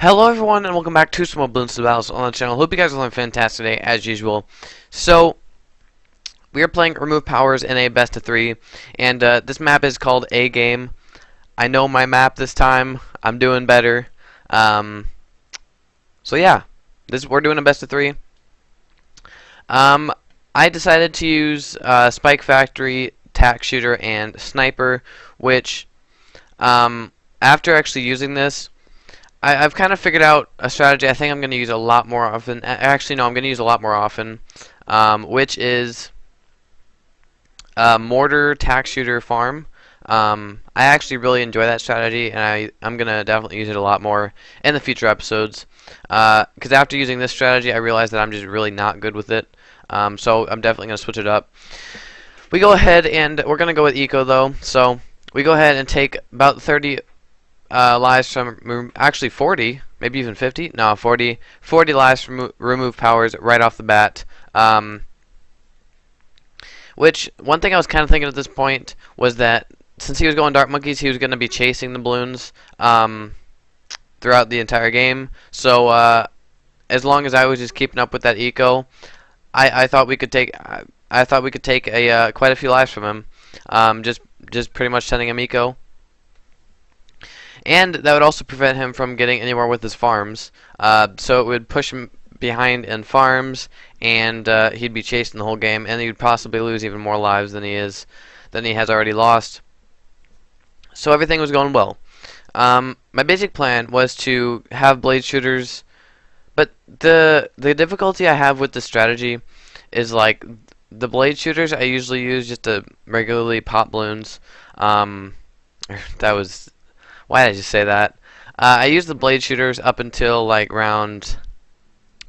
Hello everyone and welcome back to some more Bloons on the channel. Hope you guys are having a fantastic day as usual. So, we are playing RemovePowers in a best of 3, and this map is called A Game. I know my map this time. I'm doing better. So yeah, we're doing a best of 3. I decided to use Spike Factory, Tack Shooter, and Sniper, which after actually using this, I've kind of figured out a strategy I think I'm going to use a lot more often. Actually, no, I'm going to use a lot more often, which is Mortar Tack Shooter Farm. I actually really enjoy that strategy, and I'm going to definitely use it a lot more in the future episodes. Because after using this strategy, I realized that I'm just really not good with it. So I'm definitely going to switch it up. We go ahead, and we're going to go with Eco, though. So we go ahead and take about 30... lives from, actually 40, maybe even 50, no, 40 lives from RemovePowers right off the bat. Which, one thing I was kind of thinking at this point was that since he was going Dark Monkeys, he was going to be chasing the Bloons throughout the entire game. So, as long as I was just keeping up with that eco, I thought we could take quite a few lives from him, just pretty much sending him eco. And that would also prevent him from getting anywhere with his farms. So it would push him behind in farms, and he'd be chasing the whole game, and he would possibly lose even more lives than he has already lost. So everything was going well. My basic plan was to have blade shooters, but the difficulty I have with the strategy is like the blade shooters I usually use just to regularly pop balloons. That was... Why did I just say that? I used the blade shooters up until like round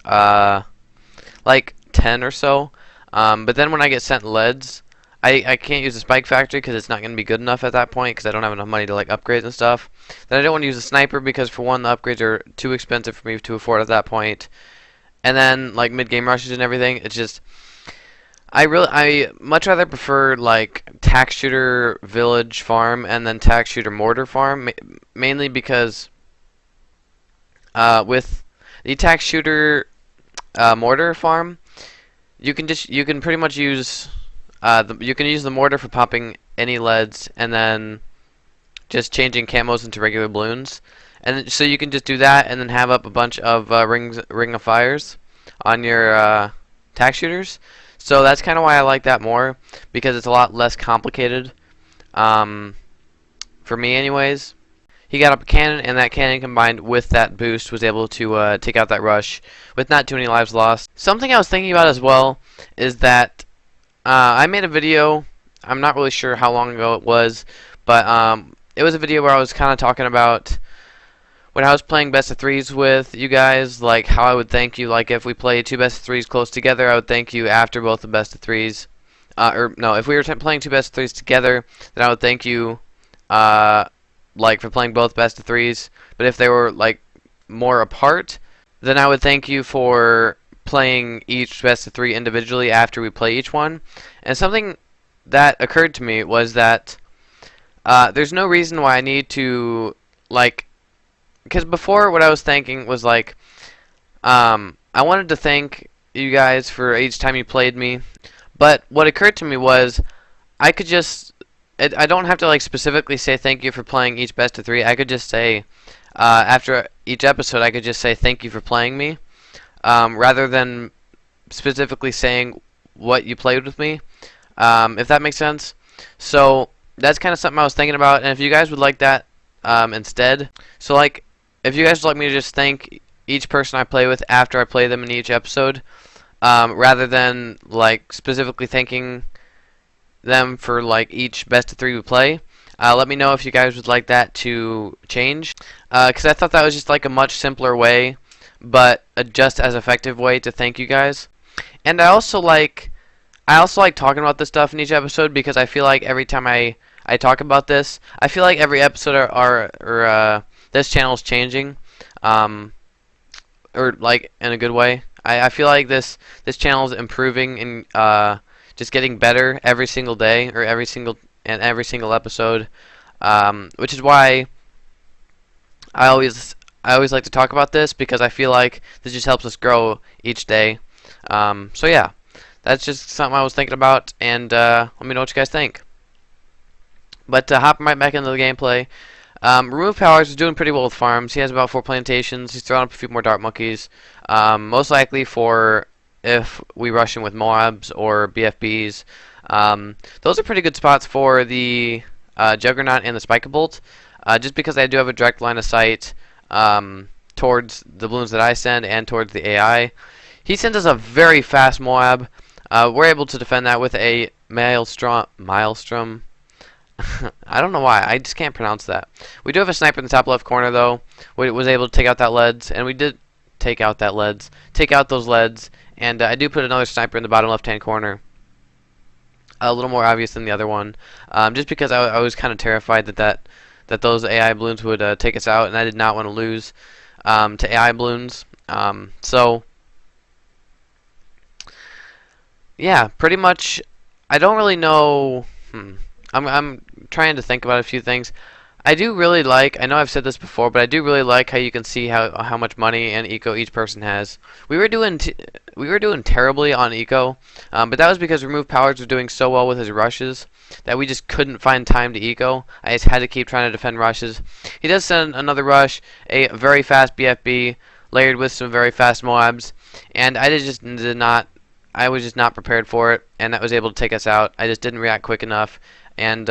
like 10 or so. But then when I get sent leads, I can't use the Spike Factory because it's not going to be good enough at that point because I don't have enough money to like upgrade and stuff. Then I don't want to use the Sniper because for one, the upgrades are too expensive for me to afford at that point. And then like mid-game rushes and everything, it's just... I much rather prefer like Tack Shooter Village Farm and then Tack Shooter Mortar Farm, mainly because with the Tack Shooter Mortar Farm, you can pretty much use you can use the mortar for popping any leads and then just changing camos into regular balloons, and so you can just do that and then have up a bunch of ring of fires on your Tack Shooters. So that's kind of why I like that more, because it's a lot less complicated, for me anyways. He got up a cannon, and that cannon combined with that boost was able to take out that rush with not too many lives lost. Something I was thinking about as well is that I made a video, I'm not really sure how long ago it was, but it was a video where I was kind of talking about when I was playing best of 3s with you guys, like how I would thank you, like if we play 2 best of 3s close together, I would thank you after both the best of 3s. Or no, if we were playing 2 best of 3s together, then I would thank you, like for playing both best of 3s. But if they were like more apart, then I would thank you for playing each best of 3 individually after we play each one. And something that occurred to me was that there's no reason why I need to like... Because before, what I was thinking was like, I wanted to thank you guys for each time you played me, but what occurred to me was I could just, I don't have to like specifically say thank you for playing each best of 3. I could just say, after each episode, I could just say thank you for playing me, rather than specifically saying what you played with me, if that makes sense. So that's kind of something I was thinking about, and if you guys would like that instead, so like, if you guys would like me to just thank each person I play with after I play them in each episode, rather than like specifically thanking them for like each best of 3 we play, let me know if you guys would like that to change, because I thought that was just like a much simpler way, but a just as effective way to thank you guys. And I also like talking about this stuff in each episode because I feel like every time I talk about this, I feel like every episode this channel is changing, or like in a good way. I feel like this channel is improving and just getting better every single day or every single episode, which is why I I always like to talk about this because I feel like this just helps us grow each day. So yeah, that's just something I was thinking about, and let me know what you guys think. But hopping right back into the gameplay, RemovePowers is doing pretty well with farms. He has about 4 plantations. He's throwing up a few more dart monkeys, most likely for if we rush in with MOABs or BFBs. Those are pretty good spots for the Juggernaut and the Spike-a-Bolt, just because I do have a direct line of sight towards the Bloons that I send and towards the AI. He sends us a very fast MOAB. We're able to defend that with a Maelstrom. I don't know why. I just can't pronounce that. We do have a sniper in the top left corner, though. We was able to take out that leads, and we did take out that leads. Take out those leads, and I do put another sniper in the bottom left-hand corner. A little more obvious than the other one, just because I was kind of terrified that those AI Bloons would take us out, and I did not want to lose to AI Bloons. So yeah, pretty much. I don't really know. I'm trying to think about a few things. I do really like, I know I've said this before, but I do really like how you can see how much money and eco each person has. We were doing terribly on eco, but that was because RemovePowers was doing so well with his rushes that we just couldn't find time to eco. I just had to keep trying to defend rushes. He does send another rush, a very fast BFB layered with some very fast MOABs, and I was just not prepared for it, and that was able to take us out. I just didn't react quick enough, and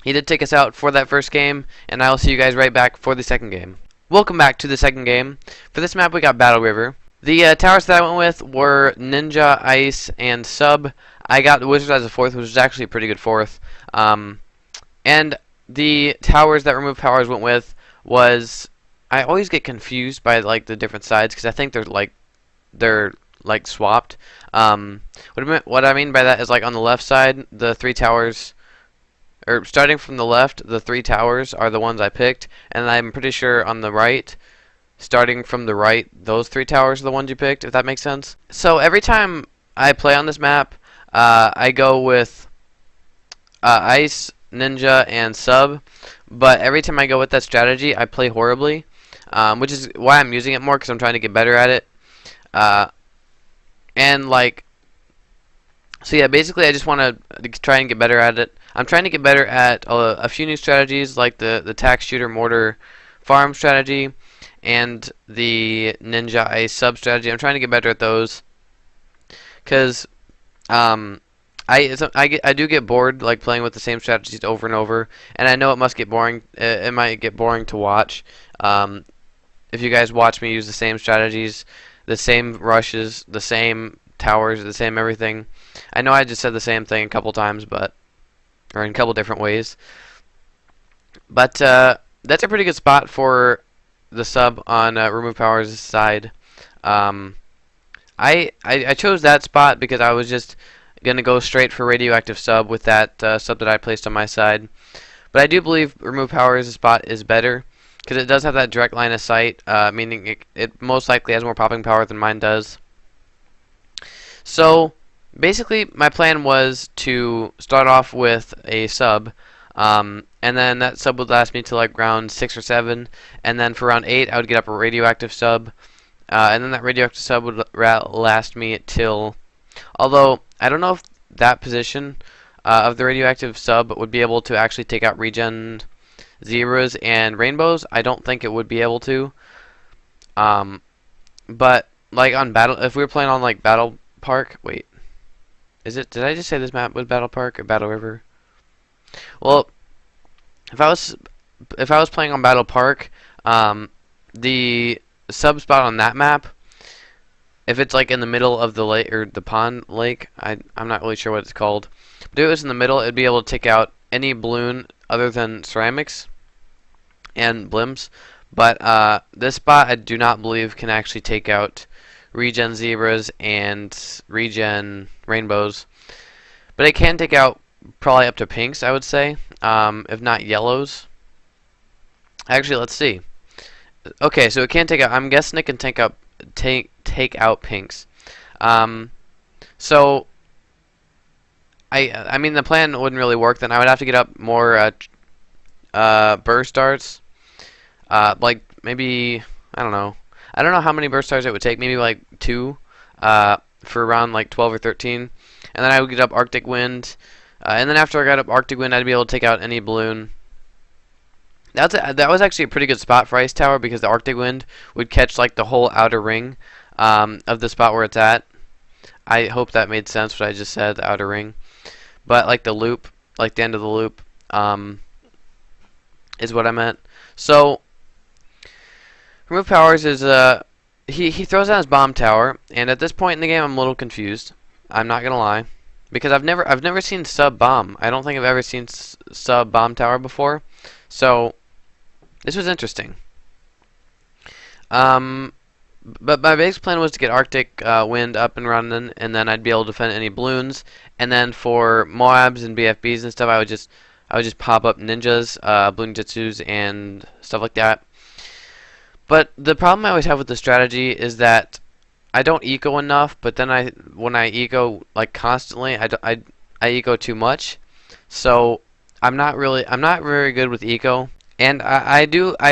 he did take us out for that first game, and I will see you guys right back for the second game. Welcome back to the second game. For this map, we got Battle River. The towers that I went with were Ninja, Ice, and Sub. I got the Wizard as a fourth, which was actually a pretty good fourth. And the towers that RemovePowers went with was, I always get confused by like the different sides because I think they're swapped. What I mean by that is, like, on the left side, the 3 towers, or starting from the left, the 3 towers are the ones I picked, and I'm pretty sure on the right, starting from the right, those 3 towers are the ones you picked, if that makes sense. So every time I play on this map, I go with Ice, Ninja, and Sub, but every time I go with that strategy, I play horribly, which is why I'm using it more, because I'm trying to get better at it. And like, so yeah, basically I just want to try and get better at it. I'm trying to get better at a few new strategies, like the tax shooter mortar farm strategy and the ninja ice sub strategy. I'm trying to get better at those because I do get bored like playing with the same strategies over and over, and I know it must get boring. It might get boring to watch. If you guys watch me use the same strategies, the same rushes, the same towers, the same everything. I know I just said the same thing a couple times, or in a couple different ways. But that's a pretty good spot for the sub on RemovePowers' side. I chose that spot because I was just gonna go straight for radioactive sub with that sub that I placed on my side. But I do believe RemovePowers' spot is better, because it does have that direct line of sight, meaning it most likely has more popping power than mine does. So basically my plan was to start off with a sub, and then that sub would last me to like round 6 or 7, and then for round 8 I would get up a radioactive sub, and then that radioactive sub would last me till, although I don't know if that position of the radioactive sub would be able to actually take out regen zebras and rainbows. I don't think it would be able to. But like on if we were playing on like Battle Park, wait, did I just say this map was Battle Park or Battle River? Well, if I was playing on Battle Park, the sub spot on that map, if it's like in the middle of the lake or the pond lake, I'm not really sure what it's called, but if it was in the middle, it'd be able to take out any balloon other than ceramics and blimps. But this spot I do not believe can actually take out regen zebras and regen rainbows, but it can take out probably up to pinks, I would say, if not yellows. Actually, let's see. Okay, so it can take out, I'm guessing it can take out pinks. So I mean, the plan wouldn't really work then. I would have to get up more burst darts. Like maybe I don't know. I don't know how many burst stars it would take. Maybe like 2 for around like 12 or 13. And then I would get up Arctic Wind. And then after I got up Arctic Wind, I'd be able to take out any balloon. That was actually a pretty good spot for Ice Tower because the Arctic Wind would catch like the whole outer ring of the spot where it's at. I hope that made sense what I just said, the outer ring. But like the loop, like the end of the loop, is what I meant. So RemovePowers is he throws down his bomb tower, and at this point in the game I'm a little confused. I'm not gonna lie, because I've never seen sub bomb. I don't think I've ever seen sub bomb tower before. So this was interesting. But my base plan was to get Arctic Wind up and running, and then I'd be able to defend any Bloons. And then for MOABs and BFBs and stuff, I would just pop up ninjas, Bloon Jutsus, and stuff like that. But the problem I always have with the strategy is that I don't eco enough. But then when I eco like constantly, I eco too much. So I'm not very good with eco. And I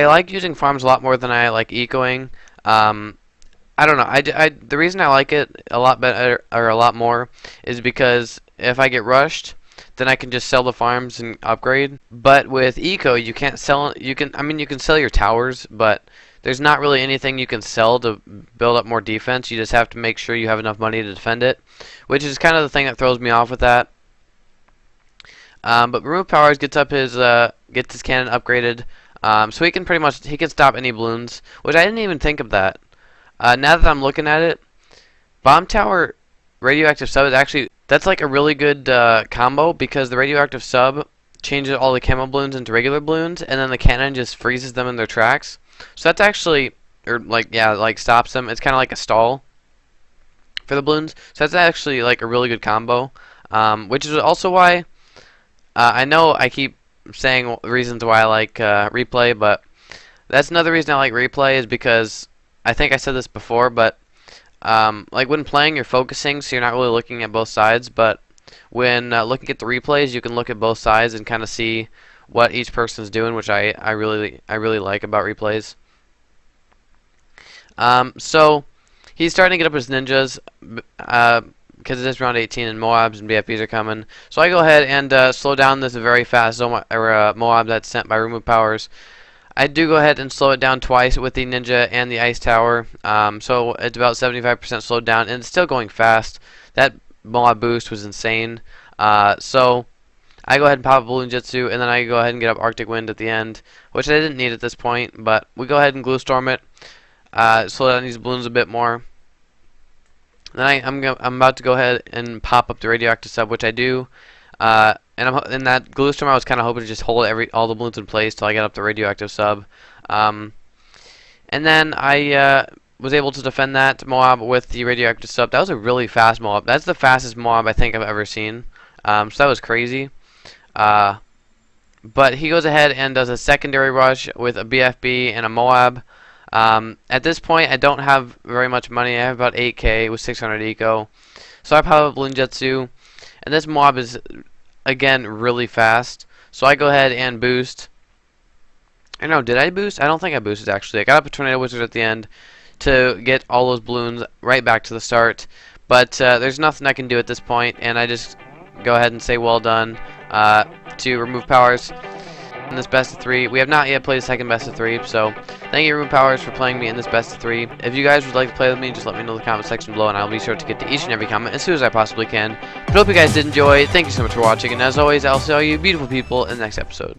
like using farms a lot more than I like ecoing. I don't know. The reason I like it a lot better or a lot more is because if I get rushed, then I can just sell the farms and upgrade. But with eco, you can't sell. You can sell your towers, but there's not really anything you can sell to build up more defense. You just have to make sure you have enough money to defend it, which is kind of the thing that throws me off with that. But RemovePowers gets his cannon upgraded, so he can stop any balloons, which I didn't even think of that. Now that I'm looking at it, Bomb Tower Radioactive Sub is that's like a really good combo, because the Radioactive Sub changes all the camo balloons into regular balloons, and then the cannon just freezes them in their tracks. So that's actually, stops them. It's kind of like a stall for the balloons. So that's actually like a really good combo, which is also why I know I keep saying reasons why I like replay, but that's another reason I like replay is because I think I said this before, but like when playing, you're focusing, so you're not really looking at both sides. But when looking at the replays, you can look at both sides and kind of see what each person's doing, which I really like about replays. So he's starting to get up his ninjas because it is round 18 and MOABs and BFBs are coming. So I go ahead and slow down this very fast MOAB that's sent by RemovePowers. I do go ahead and slow it down twice with the ninja and the ice tower. So it's about 75% slowed down, and it's still going fast. That MOAB boost was insane. So I go ahead and pop a Bloon Jutsu, and then I go ahead and get up Arctic Wind at the end, which I didn't need at this point, but we go ahead and Glue Storm it. Slow down these balloons a bit more. Then I'm about to go ahead and pop up the Radioactive Sub, which I do. And in that Glue Storm, I was kind of hoping to just hold all the balloons in place till I get up the Radioactive Sub. And then I was able to defend that MOAB with the Radioactive Sub. That was a really fast MOAB. That's the fastest MOAB I think I've ever seen. So that was crazy. But he goes ahead and does a secondary rush with a BFB and a MOAB. At this point, I don't have very much money. I have about 8k with 600 eco. So I pop up Bloon Jutsu, and this MOAB is again really fast. So I go ahead and boost. I know, did I boost? I don't think I boosted actually. I got up a Tornado Wizard at the end to get all those balloons right back to the start. But there's nothing I can do at this point, and I just go ahead and say well done to RemovePowers in this best of 3. We have not yet played a second best of 3, so thank you RemovePowers for playing me in this best of 3. If you guys would like to play with me, just let me know in the comment section below, and I'll be sure to get to each and every comment as soon as I possibly can. But hope you guys did enjoy. Thank you so much for watching, and as always, I'll see all you beautiful people in the next episode.